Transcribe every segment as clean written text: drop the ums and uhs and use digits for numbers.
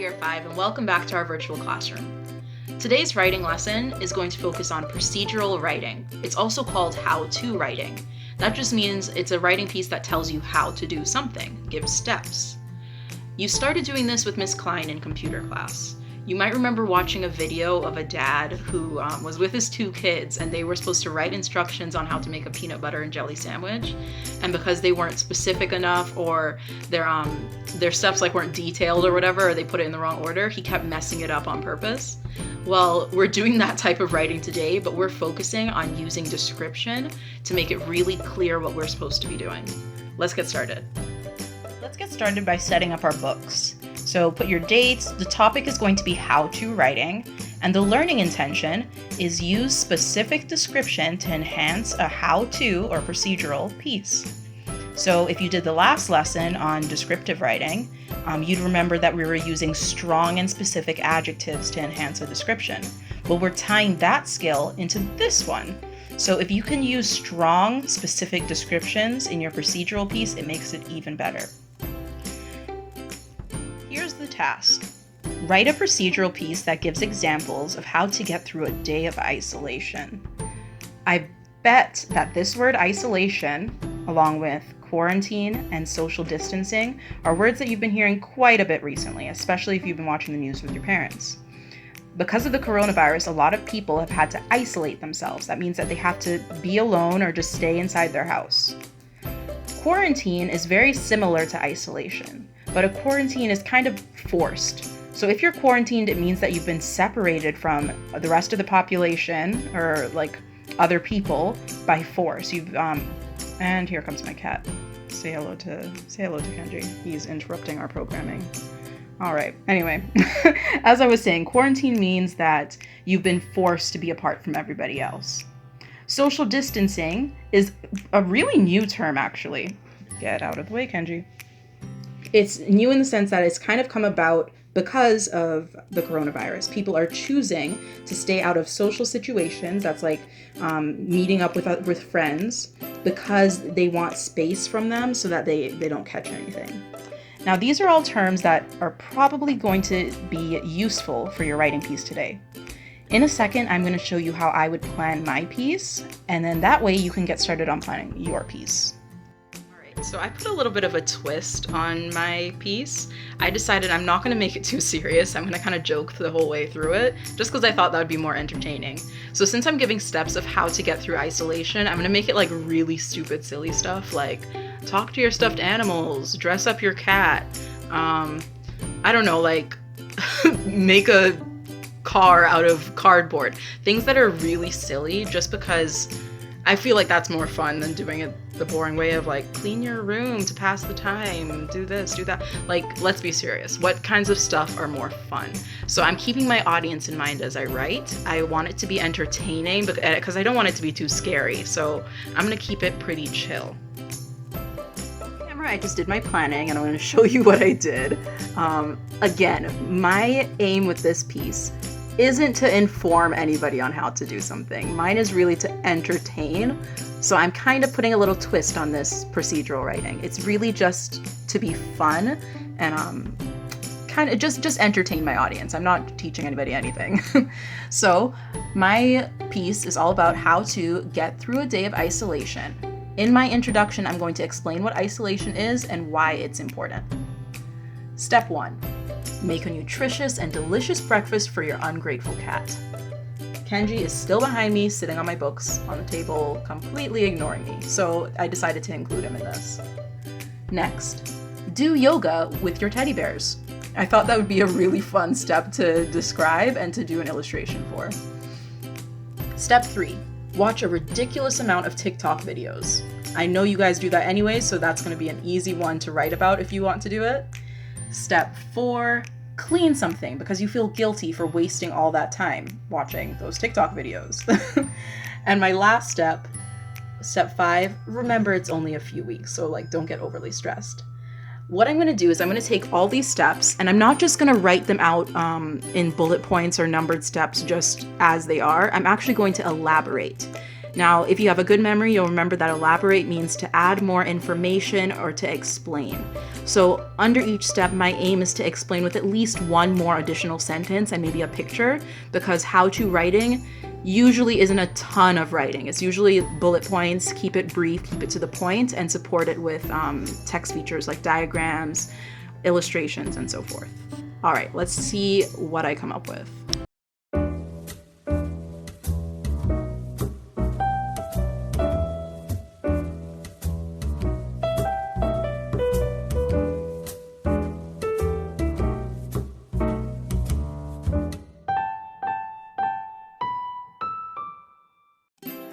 Year 5 and welcome back to our virtual classroom. Today's writing lesson is going to focus on procedural writing. It's also called how-to writing. That just means it's a writing piece that tells you how to do something, gives steps. You started doing this with Miss Klein in computer class. You might remember watching a video of a dad who was with his 2 kids and they were supposed to write instructions on how to make a peanut butter and jelly sandwich. And because they weren't specific enough or their steps weren't detailed or whatever, or they put it in the wrong order, he kept messing it up on purpose. Well, we're doing that type of writing today, but we're focusing on using description to make it really clear what we're supposed to be doing. Let's get started. Let's get started by setting up our books. So put your dates. The topic is going to be how-to writing, and the learning intention is use specific description to enhance a how-to or procedural piece. So if you did the last lesson on descriptive writing, you'd remember that we were using strong and specific adjectives to enhance a description. Well, we're tying that skill into this one. So if you can use strong, specific descriptions in your procedural piece, it makes it even better. Here's the task. Write a procedural piece that gives examples of how to get through a day of isolation. I bet that this word isolation, along with quarantine and social distancing, are words that you've been hearing quite a bit recently, especially if you've been watching the news with your parents. Because of the coronavirus, a lot of people have had to isolate themselves. That means that they have to be alone or just stay inside their house. Quarantine is very similar to isolation, but a quarantine is kind of forced. So if you're quarantined, it means that you've been separated from the rest of the population or other people by force. And here comes my cat. Say hello to Kenji. He's interrupting our programming. All right. Anyway, as I was saying, quarantine means that you've been forced to be apart from everybody else. Social distancing is a really new term, actually. Get out of the way, Kenji. It's new in the sense that it's kind of come about because of the coronavirus. People are choosing to stay out of social situations, that's like meeting up with friends, because they want space from them so that they don't catch anything. Now, these are all terms that are probably going to be useful for your writing piece today. In a second, I'm going to show you how I would plan my piece, and then that way you can get started on planning your piece. So I put a little bit of a twist on my piece. I decided I'm not going to make it too serious. I'm going to kind of joke the whole way through it, just because I thought that would be more entertaining. So since I'm giving steps of how to get through isolation, I'm going to make it really stupid, silly stuff, like talk to your stuffed animals, dress up your cat, I don't know, make a car out of cardboard. Things that are really silly, just because I feel like that's more fun than doing it the boring way of clean your room to pass the time, do this, do that. Let's be serious. What kinds of stuff are more fun? So I'm keeping my audience in mind as I write. I want it to be entertaining because I don't want it to be too scary. So I'm gonna keep it pretty chill. I just did my planning and I'm going to show you what I did. Again, my aim with this piece isn't to inform anybody on how to do something. Mine is really to entertain. So I'm kind of putting a little twist on this procedural writing. It's really just to be fun and kind of just entertain my audience. I'm not teaching anybody anything. So my piece is all about how to get through a day of isolation. In my introduction, I'm going to explain what isolation is and why it's important. Step 1. Make a nutritious and delicious breakfast for your ungrateful cat. Kenji is still behind me, sitting on my books on the table, completely ignoring me, so I decided to include him in this. Next, do yoga with your teddy bears. I thought that would be a really fun step to describe and to do an illustration for. Step 3. Watch a ridiculous amount of TikTok videos. I know you guys do that anyway, so that's going to be an easy one to write about if you want to do it. Step 4, clean something because you feel guilty for wasting all that time watching those TikTok videos. And my last step, step 5, remember it's only a few weeks, so don't get overly stressed. What I'm going to do is I'm going to take all these steps and I'm not just going to write them out in bullet points or numbered steps just as they are. I'm actually going to elaborate. Now, if you have a good memory, you'll remember that elaborate means to add more information or to explain. So under each step, my aim is to explain with at least one more additional sentence and maybe a picture, because how-to writing usually isn't a ton of writing. It's usually bullet points, keep it brief, keep it to the point, and support it with text features like diagrams, illustrations, and so forth. All right, let's see what I come up with.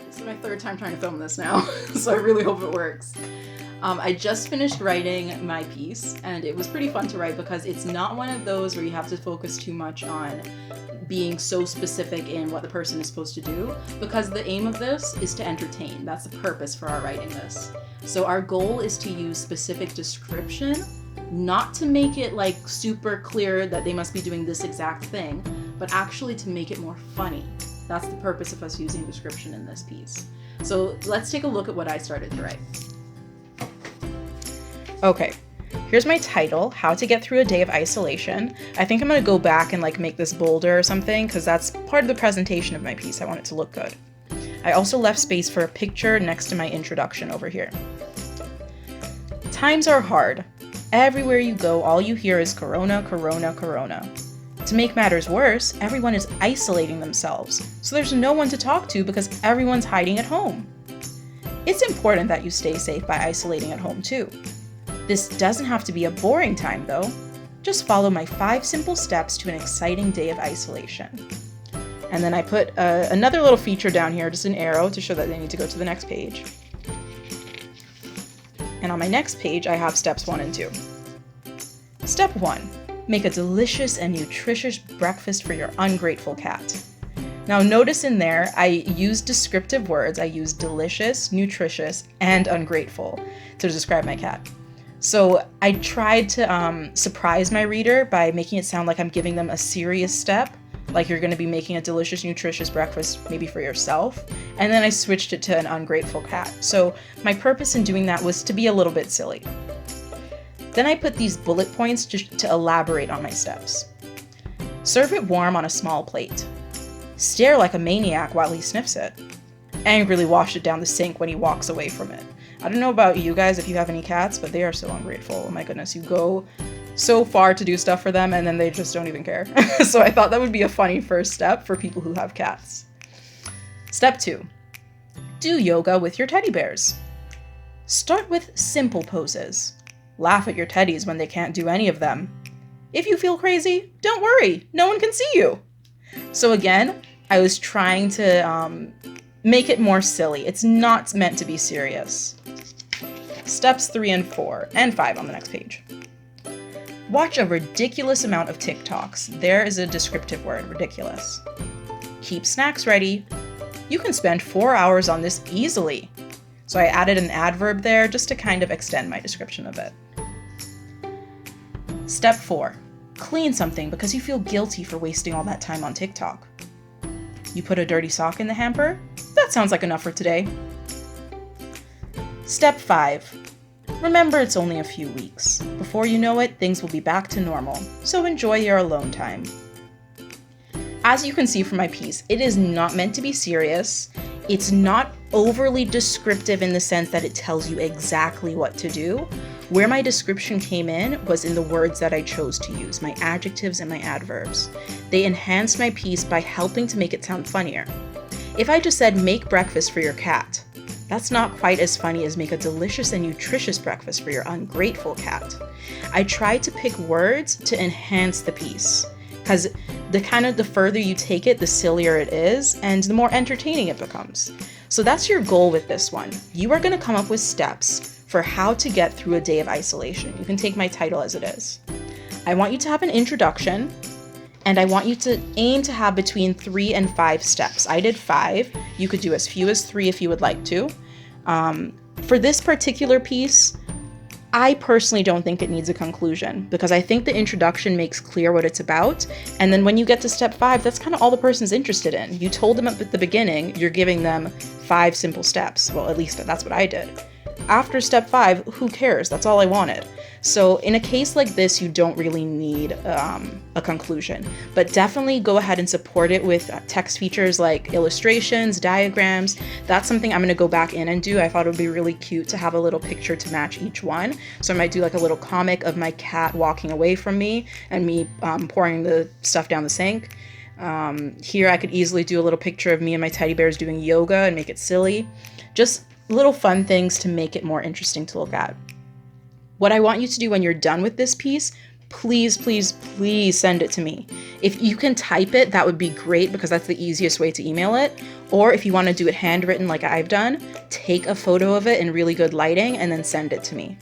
This is my third time trying to film this now, so I really hope it works. I just finished writing my piece, and it was pretty fun to write because it's not one of those where you have to focus too much on being so specific in what the person is supposed to do, because the aim of this is to entertain. That's the purpose for our writing this. So our goal is to use specific description, not to make it like super clear that they must be doing this exact thing, but actually to make it more funny. That's the purpose of us using description in this piece. So let's take a look at what I started to write. Okay, here's my title, How to Get Through a Day of Isolation. I think I'm gonna go back and like make this bolder or something, because that's part of the presentation of my piece. I want it to look good. I also left space for a picture next to my introduction over here. Times are hard. Everywhere you go, all you hear is corona, corona, corona. To make matters worse, everyone is isolating themselves, so there's no one to talk to because everyone's hiding at home. It's important that you stay safe by isolating at home too. This doesn't have to be a boring time though. Just follow my 5 simple steps to an exciting day of isolation. And then I put another little feature down here, just an arrow to show that they need to go to the next page. And on my next page, I have steps 1 and 2. Step 1. Make a delicious and nutritious breakfast for your ungrateful cat. Now notice in there, I used descriptive words. I used delicious, nutritious, and ungrateful to describe my cat. So I tried to surprise my reader by making it sound like I'm giving them a serious step, like you're gonna be making a delicious, nutritious breakfast maybe for yourself. And then I switched it to an ungrateful cat. So my purpose in doing that was to be a little bit silly. Then I put these bullet points just to elaborate on my steps. Serve it warm on a small plate. Stare like a maniac while he sniffs it. Angrily wash it down the sink when he walks away from it. I don't know about you guys if you have any cats, but they are so ungrateful. Oh my goodness, you go so far to do stuff for them and then they just don't even care. So I thought that would be a funny first step for people who have cats. Step 2. Do yoga with your teddy bears. Start with simple poses. Laugh at your teddies when they can't do any of them. If you feel crazy, don't worry, no one can see you. So again, I was trying to make it more silly. It's not meant to be serious. Steps 3 and 4, and 5 on the next page. Watch a ridiculous amount of TikToks. There is a descriptive word, ridiculous. Keep snacks ready. You can spend 4 hours on this easily. So I added an adverb there just to kind of extend my description a bit. Step 4. Clean something because you feel guilty for wasting all that time on TikTok. You put a dirty sock in the hamper? That sounds like enough for today. Step 5. Remember it's only a few weeks. Before you know it, things will be back to normal, so enjoy your alone time. As you can see from my piece, it is not meant to be serious. It's not overly descriptive in the sense that it tells you exactly what to do. Where my description came in was in the words that I chose to use, my adjectives and my adverbs. They enhanced my piece by helping to make it sound funnier. If I just said, make breakfast for your cat, that's not quite as funny as make a delicious and nutritious breakfast for your ungrateful cat. I tried to pick words to enhance the piece, because the further you take it, the sillier it is, and the more entertaining it becomes. So that's your goal with this one. You are going to come up with steps for how to get through a day of isolation. You can take my title as it is. I want you to have an introduction, and I want you to aim to have between 3 and 5 steps. I did 5. You could do as few as 3 if you would like to. For this particular piece, I personally don't think it needs a conclusion, because I think the introduction makes clear what it's about, and then when you get to step 5, that's kind of all the person's interested in. You told them at the beginning, you're giving them 5 simple steps. Well, at least that's what I did. After step 5, who cares? That's all I wanted. So in a case like this, you don't really need a conclusion, but definitely go ahead and support it with text features like illustrations, diagrams. That's something I'm going to go back in and do. I thought it would be really cute to have a little picture to match each one. So I might do like a little comic of my cat walking away from me and me pouring the stuff down the sink. Here I could easily do a little picture of me and my teddy bears doing yoga and make it silly. Just little fun things to make it more interesting to look at. What I want you to do when you're done with this piece, please, please, please send it to me. If you can type it, that would be great because that's the easiest way to email it. Or if you want to do it handwritten like I've done, take a photo of it in really good lighting and then send it to me.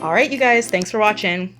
All right, you guys, thanks for watching.